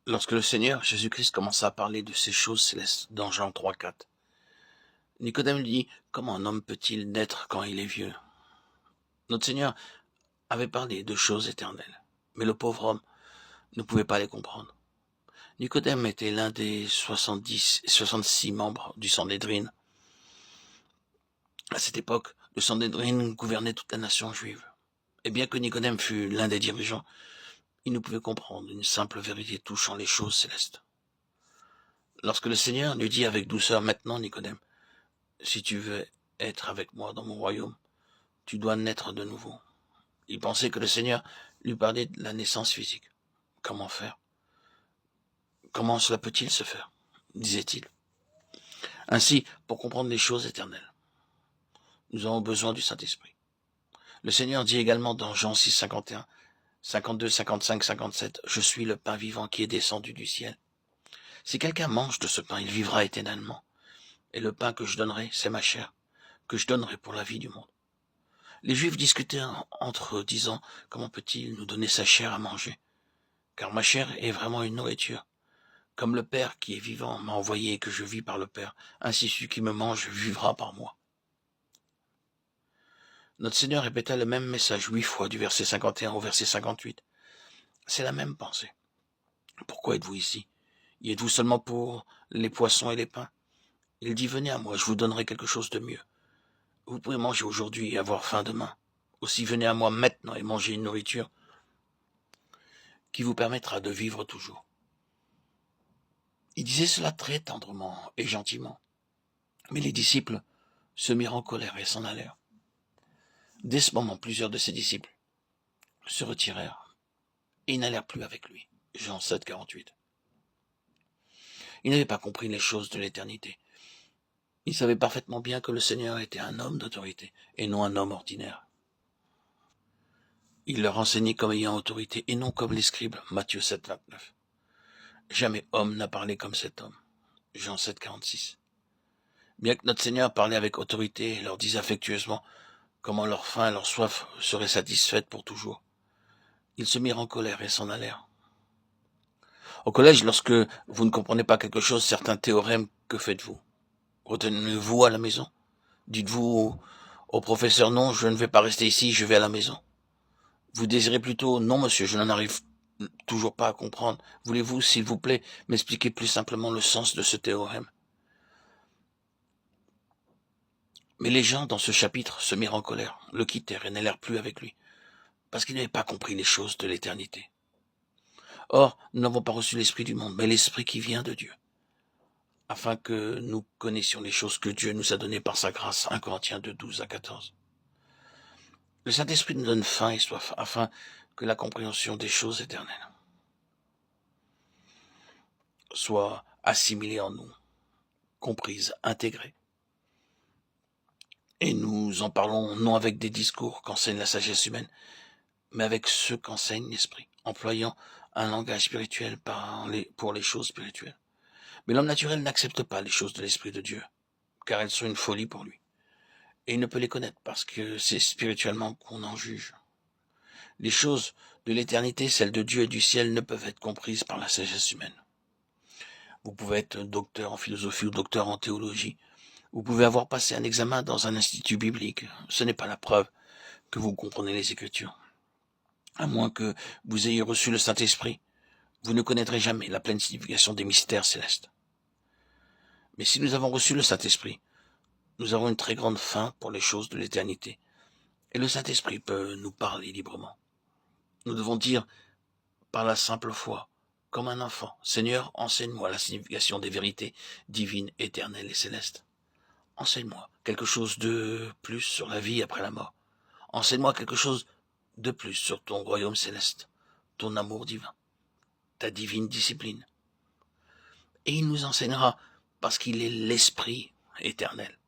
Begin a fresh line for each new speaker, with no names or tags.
Lorsque le Seigneur Jésus-Christ commença à parler de ces choses célestes dans Jean 3,4, Nicodème lui dit « Comment un homme peut-il naître quand il est vieux ?» Notre Seigneur avait parlé de choses éternelles, mais le pauvre homme ne pouvait pas les comprendre. Nicodème était l'un des 66 membres du Sanhédrin. À cette époque, le Sanhédrin gouvernait toute la nation juive. Et bien que Nicodème fût l'un des dirigeants, il ne pouvait comprendre une simple vérité touchant les choses célestes. Lorsque le Seigneur lui dit avec douceur « Maintenant, Nicodème, si tu veux être avec moi dans mon royaume, tu dois naître de nouveau. » Il pensait que le Seigneur lui parlait de la naissance physique. Comment faire? Comment cela peut-il se faire? Disait-il. Ainsi, pour comprendre les choses éternelles, nous avons besoin du Saint-Esprit. Le Seigneur dit également dans Jean 6, 51, 52, 55, 57, « Je suis le pain vivant qui est descendu du ciel. Si quelqu'un mange de ce pain, il vivra éternellement. Et le pain que je donnerai, c'est ma chair, que je donnerai pour la vie du monde. » Les Juifs discutaient entre eux, disant « Comment peut-il nous donner sa chair à manger? Car ma chair est vraiment une nourriture. Comme le Père qui est vivant m'a envoyé et que je vis par le Père, ainsi celui qui me mange vivra par moi. » Notre Seigneur répéta le même message 8 fois, du verset 51 au verset 58. C'est la même pensée. Pourquoi êtes-vous ici? Y êtes-vous seulement pour les poissons et les pains? Il dit, venez à moi, je vous donnerai quelque chose de mieux. Vous pouvez manger aujourd'hui et avoir faim demain. Aussi venez à moi maintenant et mangez une nourriture qui vous permettra de vivre toujours. Il disait cela très tendrement et gentiment. Mais les disciples se mirent en colère et s'en allèrent. Dès ce moment, plusieurs de ses disciples se retirèrent et ils n'allèrent plus avec lui. Jean 7, 48. Ils n'avaient pas compris les choses de l'éternité. Ils savaient parfaitement bien que le Seigneur était un homme d'autorité et non un homme ordinaire. Il leur enseignait comme ayant autorité et non comme les scribes. Matthieu 7, 29. Jamais homme n'a parlé comme cet homme. Jean 7, 46. Bien que notre Seigneur parlait avec autorité et leur disait affectueusement comment leur faim et leur soif seraient satisfaites pour toujours, ils se mirent en colère et s'en allèrent. Au collège, lorsque vous ne comprenez pas quelque chose, certains théorèmes, que faites-vous? Retenez-vous à la maison? Dites-vous au professeur, non, je ne vais pas rester ici, je vais à la maison. Vous désirez plutôt, non monsieur, je n'en arrive toujours pas à comprendre. Voulez-vous, s'il vous plaît, m'expliquer plus simplement le sens de ce théorème? Mais les gens, dans ce chapitre, se mirent en colère, le quittèrent et n'allèrent plus avec lui, parce qu'ils n'avaient pas compris les choses de l'éternité. Or, nous n'avons pas reçu l'esprit du monde, mais l'esprit qui vient de Dieu, afin que nous connaissions les choses que Dieu nous a données par sa grâce. 1 Corinthiens 2, 12 à 14. Le Saint-Esprit nous donne faim et soif, afin que la compréhension des choses éternelles soit assimilée en nous, comprise, intégrée. Et nous en parlons non avec des discours qu'enseigne la sagesse humaine, mais avec ceux qu'enseigne l'Esprit, employant un langage spirituel pour les choses spirituelles. Mais l'homme naturel n'accepte pas les choses de l'Esprit de Dieu, car elles sont une folie pour lui. Et il ne peut les connaître parce que c'est spirituellement qu'on en juge. Les choses de l'éternité, celles de Dieu et du ciel, ne peuvent être comprises par la sagesse humaine. Vous pouvez être docteur en philosophie ou docteur en théologie. Vous pouvez avoir passé un examen dans un institut biblique. Ce n'est pas la preuve que vous comprenez les Écritures. À moins que vous ayez reçu le Saint-Esprit, vous ne connaîtrez jamais la pleine signification des mystères célestes. Mais si nous avons reçu le Saint-Esprit, nous avons une très grande faim pour les choses de l'éternité. Et le Saint-Esprit peut nous parler librement. Nous devons dire, par la simple foi, comme un enfant, « Seigneur, enseigne-moi la signification des vérités divines, éternelles et célestes. Enseigne-moi quelque chose de plus sur la vie après la mort. Enseigne-moi quelque chose de plus sur ton royaume céleste, ton amour divin, ta divine discipline. » Et il nous enseignera parce qu'il est l'Esprit éternel.